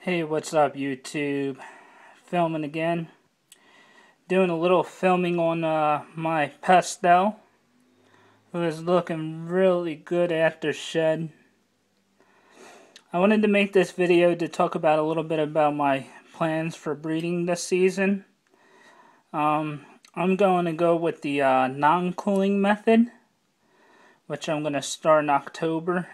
Hey, what's up, YouTube? Filming again. Doing a little filming on my pastel, who is looking really good after shed. I wanted to make this video to talk about a little bit about my plans for breeding this season. I'm going to go with the non-cooling method, which I'm going to start in October.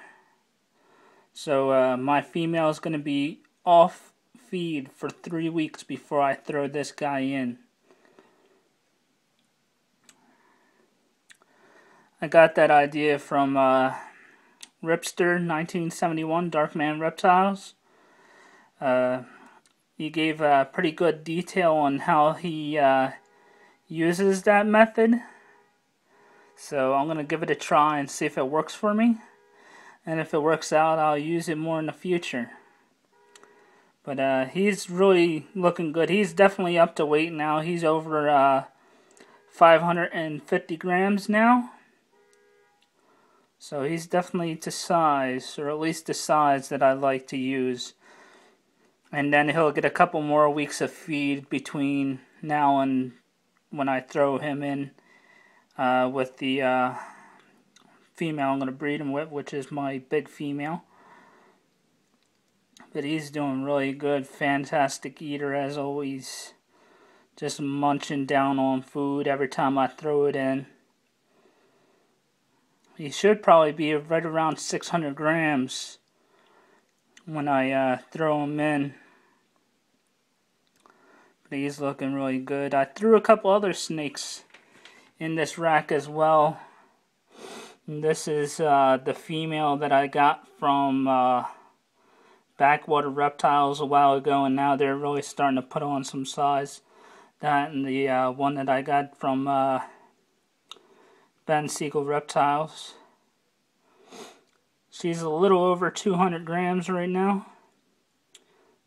So my female is going to be off feed for 3 weeks before I throw this guy in. I got that idea from Ripster 1971, Darkman Reptiles. He gave a pretty good detail on how he uses that method. So I'm going to give it a try and see if it works for me. And if it works out, I'll use it more in the future. But he's really looking good. He's definitely up to weight now. He's over 550 grams now. So he's definitely to size, or at least the size that I like to use. And then he'll get a couple more weeks of feed between now and when I throw him in with the female I'm going to breed him with, which is my big female. But he's doing really good. Fantastic eater as always. Just munching down on food every time I throw it in. He should probably be right around 600 grams when I throw him in. But he's looking really good. I threw a couple other snakes in this rack as well. And this is the female that I got from Backwater Reptiles a while ago, and now they're really starting to put on some size. That and the one that I got from Ben Siegel Reptiles. She's a little over 200 grams right now,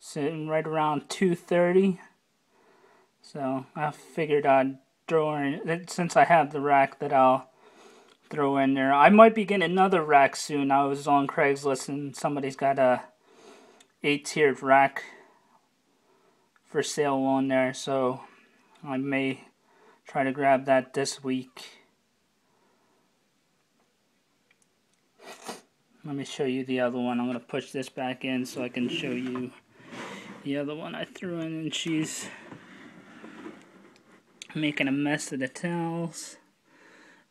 sitting right around 230. So I figured I'd throw her in, since I have the rack, that I'll throw in there. I might be getting another rack soon. I was on Craigslist and somebody's got a 8-tiered rack for sale on there, so I may try to grab that this week. Let me show you the other one. I'm going to push this back in so I can show you the other one I threw in, and she's making a mess of the towels.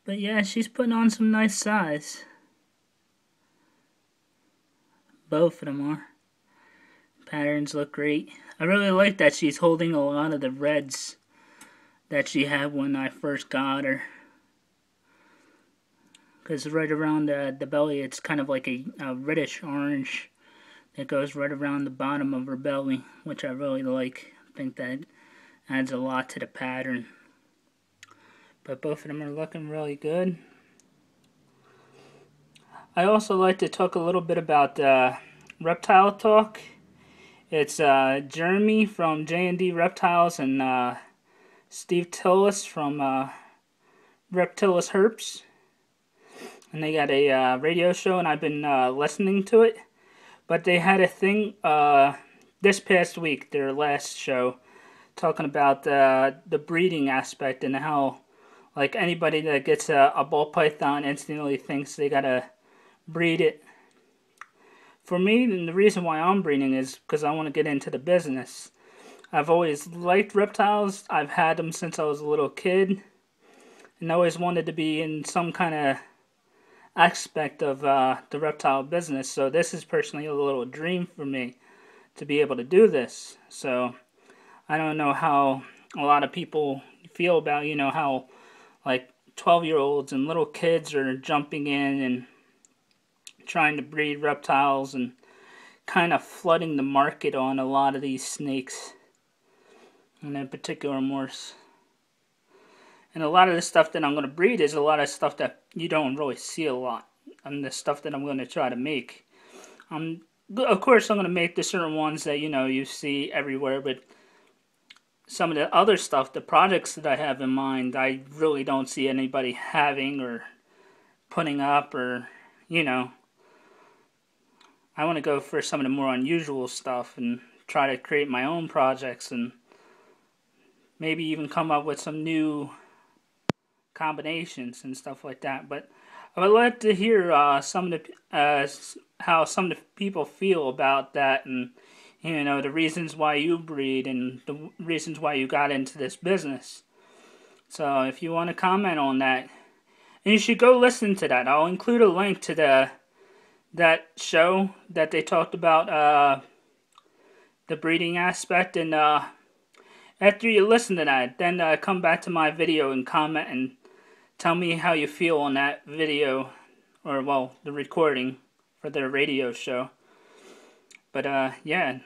But yeah, she's putting on some nice size. Both of them are. Patterns look great. I really like that she's holding a lot of the reds that she had when I first got her. Because right around the belly, it's kind of like a reddish orange that goes right around the bottom of her belly, which I really like. I think that adds a lot to the pattern. But both of them are looking really good. I also like to talk a little bit about Reptile Talk. It's Jeremy from J&D Reptiles and Steve Tillis from Reptiles Herps. And they got a radio show, and I've been listening to it. But they had a thing this past week, their last show, talking about the breeding aspect and how, like, anybody that gets a ball python instantly thinks they gotta breed it. For me, and the reason why I'm breeding is because I want to get into the business. I've always liked reptiles. I've had them since I was a little kid, and always wanted to be in some kind of aspect of the reptile business. So this is personally a little dream for me to be able to do this. So I don't know how a lot of people feel about, you know, how like 12-year-olds and little kids are jumping in and trying to breed reptiles and kind of flooding the market on a lot of these snakes, and in particular morse. And a lot of the stuff that I'm going to breed is a lot of stuff that you don't really see a lot, and the stuff that I'm going to try to make. Of course, I'm going to make the certain ones that, you know, you see everywhere, but some of the other stuff, the projects that I have in mind, I really don't see anybody having or putting up, or, you know, I want to go for some of the more unusual stuff and try to create my own projects and maybe even come up with some new combinations and stuff like that. But I would like to hear some of the how some of the people feel about that, and the reasons why you breed and the reasons why you got into this business. So if you want to comment on that, and you should go listen to that. I'll include a link to that show that they talked about the breeding aspect, and after you listen to that, then come back to my video and comment and tell me how you feel on that video, or well, the recording for their radio show. But yeah,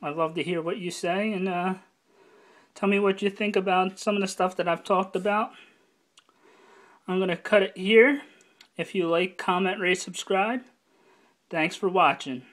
I'd love to hear what you say, and tell me what you think about some of the stuff that I've talked about. I'm going to cut it here. If you like, comment, rate, subscribe. Thanks for watching.